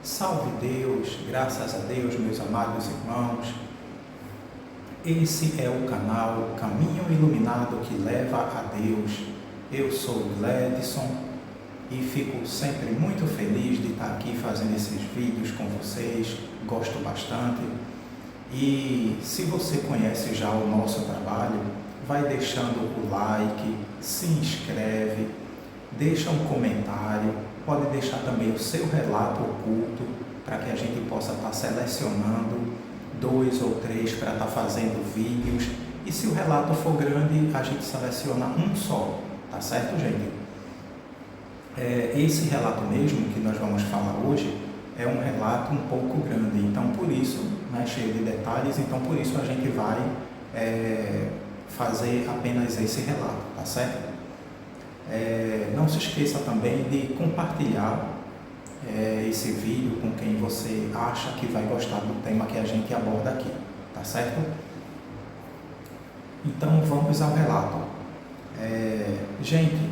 Salve Deus, graças a Deus, meus amados irmãos. Esse é o canal Caminho Iluminado que leva a Deus. Eu sou Gledson e fico sempre muito feliz de estar aqui fazendo esses vídeos com vocês, gosto bastante. E se você conhece já o nosso trabalho, vai deixando o like, se inscreve, deixa um comentário, pode deixar também o seu relato oculto para que a gente possa estar selecionando 2 ou 3 para estar fazendo vídeos. E se o relato for grande, a gente seleciona um só, tá certo, gente? Esse relato mesmo que nós vamos falar hoje é um relato um pouco grande, então por isso, cheio de detalhes, então por isso a gente vai fazer apenas esse relato, tá certo? Não se esqueça também de compartilhar esse vídeo com quem você acha que vai gostar do tema que a gente aborda aqui, tá certo? Então vamos ao relato. Gente,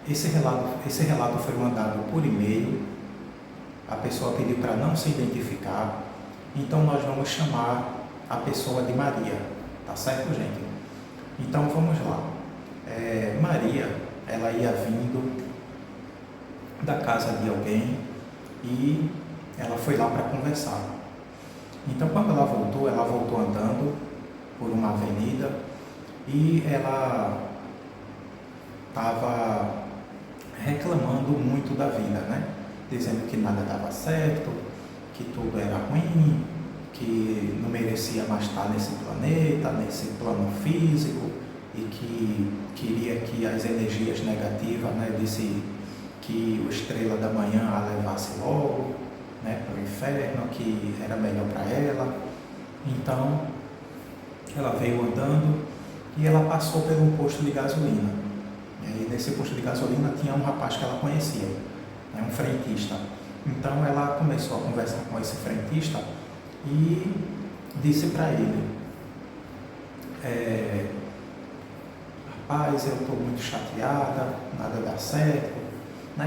esse relato foi mandado por e-mail, a pessoa pediu para não se identificar, então nós vamos chamar a pessoa de Maria, tá certo, gente? Então vamos lá. Maria, ela ia vindo da casa de alguém e ela foi lá para conversar. Então quando ela voltou andando por uma avenida e ela estava reclamando muito da vida, dizendo que nada dava certo, que tudo era ruim, que não merecia mais estar nesse planeta, nesse plano físico, e que queria que as energias negativas, disse que o estrela da manhã a levasse logo para o inferno, que era melhor para ela. Então ela veio andando e ela passou pelo posto de gasolina. E aí, nesse posto de gasolina tinha um rapaz que ela conhecia, um frentista. Então ela começou a conversar com esse frentista e disse para ele: rapaz, eu estou muito chateada, nada dá certo.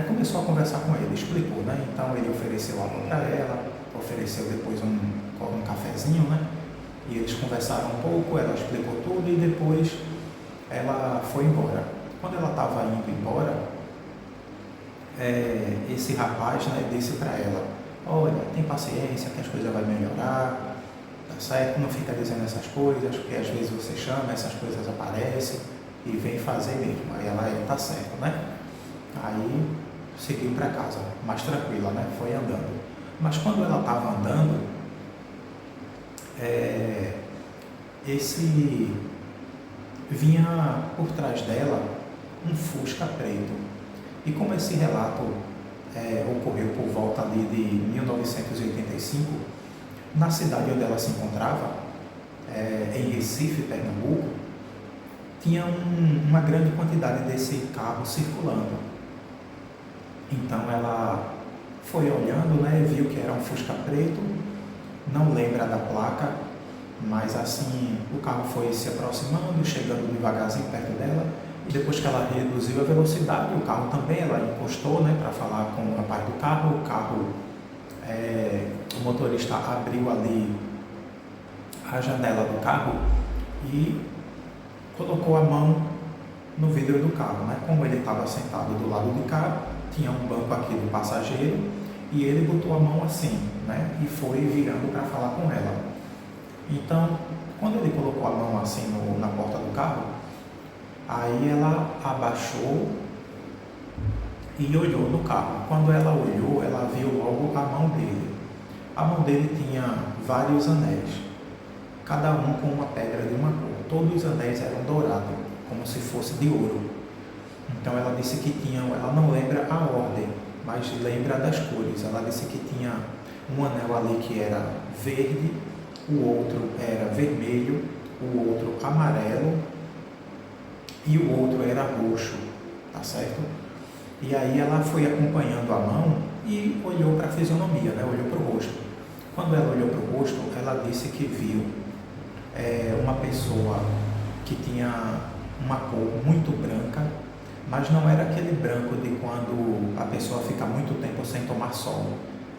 Começou a conversar com ele, explicou, Então ele ofereceu água para ela, ofereceu depois um cafezinho, E eles conversaram um pouco, ela explicou tudo e depois ela foi embora. Quando ela estava indo embora, esse rapaz, disse para ela: olha, tem paciência que as coisas vão melhorar, tá certo? Não fica dizendo essas coisas, porque às vezes você chama, essas coisas aparecem e vem fazer mesmo. Aí ela, tá certo, Aí seguiu para casa, mais tranquila, Foi andando. Mas quando ela estava andando, vinha por trás dela um Fusca preto. E como esse relato ocorreu por volta ali de 1985, na cidade onde ela se encontrava, em Recife, Pernambuco, tinha uma grande quantidade desse carro circulando. Então ela foi olhando, viu que era um Fusca preto, não lembra da placa, mas assim o carro foi se aproximando, chegando devagarzinho perto dela, e depois que ela reduziu a velocidade, o carro também, ela encostou, para falar com o rapaz do carro, o motorista abriu ali a janela do carro e colocou a mão no vidro do carro, Como ele estava sentado do lado de cá, tinha um banco aqui do passageiro, e ele botou a mão assim, e foi virando para falar com ela. Então, quando ele colocou a mão assim na porta do carro, aí ela abaixou e olhou no carro. Quando ela olhou, ela viu logo a mão dele. A mão dele tinha vários anéis, cada um com uma pedra de uma cor. Todos os anéis eram dourados, como se fosse de ouro. Então ela disse que ela não lembra a ordem, mas lembra das cores. Ela disse que tinha um anel ali que era verde, o outro era vermelho, o outro amarelo e o outro era roxo, tá certo? E aí ela foi acompanhando a mão e olhou para a fisionomia, olhou para o rosto. Quando ela olhou para o rosto, ela disse que viu uma pessoa que tinha uma cor muito branca, mas não era aquele branco de quando a pessoa fica muito tempo sem tomar sol.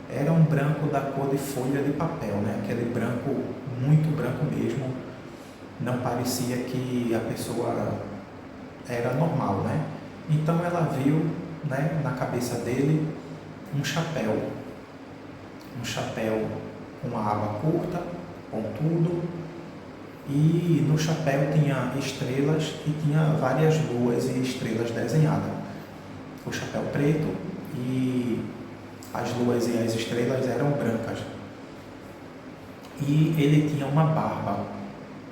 era um branco da cor de folha de papel, né? Aquele branco, muito branco mesmo, não parecia que a pessoa era normal, né? Então ela viu, né, na cabeça dele um chapéu com uma aba curta, pontudo, e no chapéu tinha estrelas e tinha várias luas e estrelas desenhadas. O chapéu preto e as luas e as estrelas eram brancas. E ele tinha uma barba,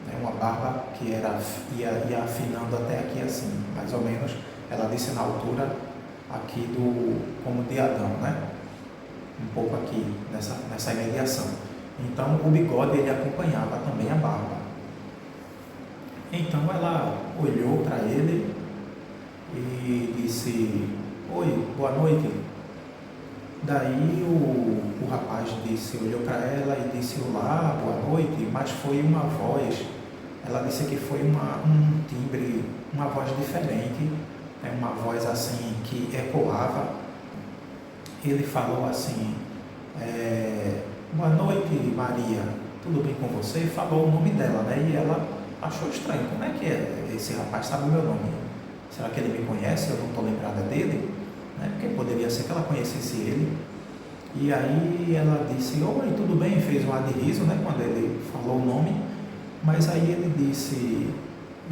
né, uma barba que ia afinando até aqui assim, mais ou menos, ela disse na altura aqui como de Adão, né? Um pouco aqui, nessa imediação. Então o bigode ele acompanhava também a barba. Então ela olhou para ele e disse: oi, boa noite. Daí o rapaz olhou para ela e disse: olá, boa noite, mas foi uma voz. Ela disse que foi um timbre, uma voz diferente, né, uma voz assim que ecoava. Ele falou assim: boa noite, Maria, tudo bem com você? E falou o nome dela, né? E ela achou estranho: como é que esse rapaz sabe o meu nome? Será que ele me conhece? Eu não estou lembrada dele, né? Porque poderia ser que ela conhecesse ele. E aí ela disse: oi, tudo bem? Fez um ar de riso, né, quando ele falou o nome. Mas aí ele disse: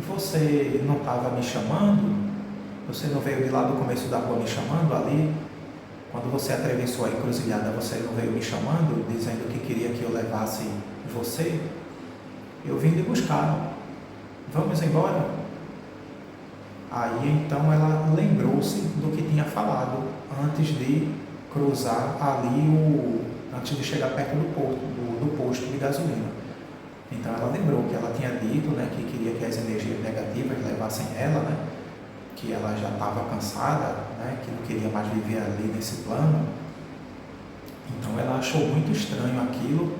você não estava me chamando? Você não veio de lá do começo da rua me chamando ali? Quando você atravessou a encruzilhada, você não veio me chamando, dizendo que queria que eu levasse você? Eu vim lhe buscar. Vamos embora? Aí então ela lembrou-se do que tinha falado antes de cruzar ali, antes de chegar perto do posto de gasolina. Então ela lembrou que ela tinha dito, né, que queria que as energias negativas levassem ela, né, que ela já estava cansada, né, que não queria mais viver ali nesse plano. Então ela achou muito estranho aquilo,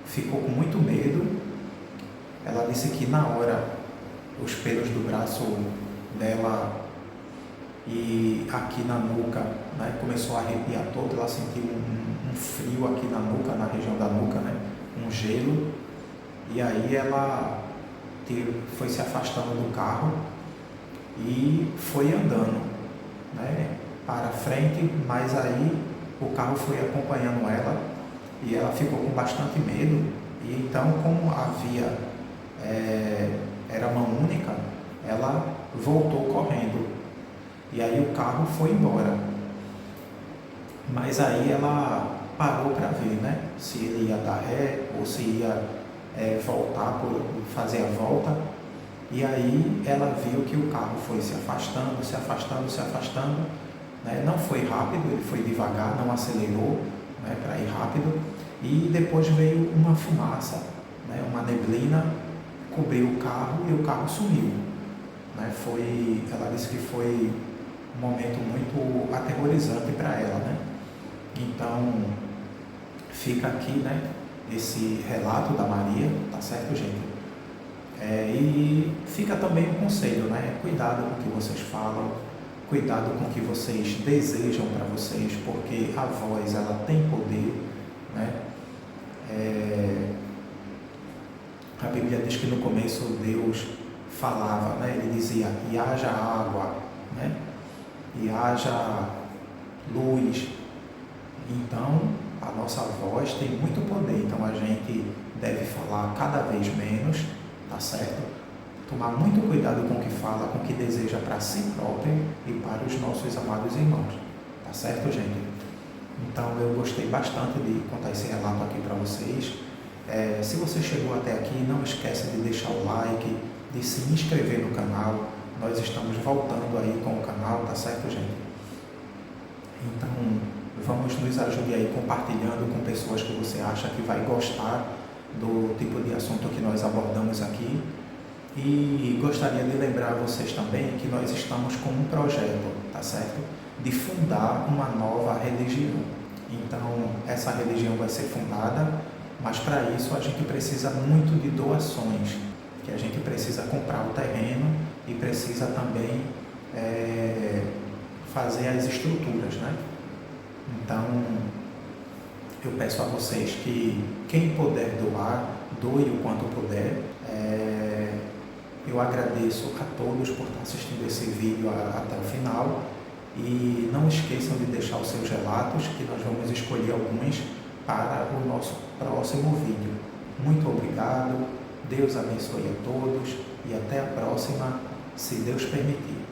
ficou com muito medo. Ela disse que na hora os pelos do braço dela e aqui na nuca, né, começou a arrepiar todo. Ela sentiu um frio aqui na nuca, na região da nuca, né, um gelo. E aí ela foi se afastando do carro e foi andando, né, para frente, mas aí o carro foi acompanhando ela e ela ficou com bastante medo. E então, como era mão única, ela voltou correndo e aí o carro foi embora. Mas aí ela parou para ver, né, se ele ia dar ré ou se ia voltar, fazer a volta. E aí ela viu que o carro foi se afastando, né? Não foi rápido, ele foi devagar, não acelerou, né, para ir rápido. E depois veio uma fumaça, né, uma neblina, cobriu o carro e o carro sumiu, né? Ela disse que foi um momento muito aterrorizante para ela, né? Então fica aqui, né, esse relato da Maria, tá certo, gente? E fica também um conselho, né? Cuidado com o que vocês falam, cuidado com o que vocês desejam para vocês, porque a voz, ela tem poder, né? A Bíblia diz que no começo Deus falava, né? Ele dizia: e haja água, né? E haja luz. Então a nossa voz tem muito poder, então a gente deve falar cada vez menos, tá certo? Tomar muito cuidado com o que fala, com o que deseja para si próprio e para os nossos amados irmãos, tá certo, gente? Então eu gostei bastante de contar esse relato aqui para vocês. Se você chegou até aqui, não esqueça de deixar o like, de se inscrever no canal. Nós estamos voltando aí com o canal, tá certo, gente? Então vamos nos ajudar aí compartilhando com pessoas que você acha que vai gostar do tipo de assunto que nós abordamos aqui. E gostaria de lembrar a vocês também que nós estamos com um projeto, tá certo? De fundar uma nova religião. Então, essa religião vai ser fundada, mas para isso a gente precisa muito de doações, que a gente precisa comprar o terreno e precisa também fazer as estruturas, né? Então, Eu peço a vocês que quem puder doar, doe o quanto puder. Eu agradeço a todos por estar assistindo esse vídeo até o final e não esqueçam de deixar os seus relatos, que nós vamos escolher alguns para o nosso próximo vídeo. Muito obrigado, Deus abençoe a todos e até a próxima, se Deus permitir.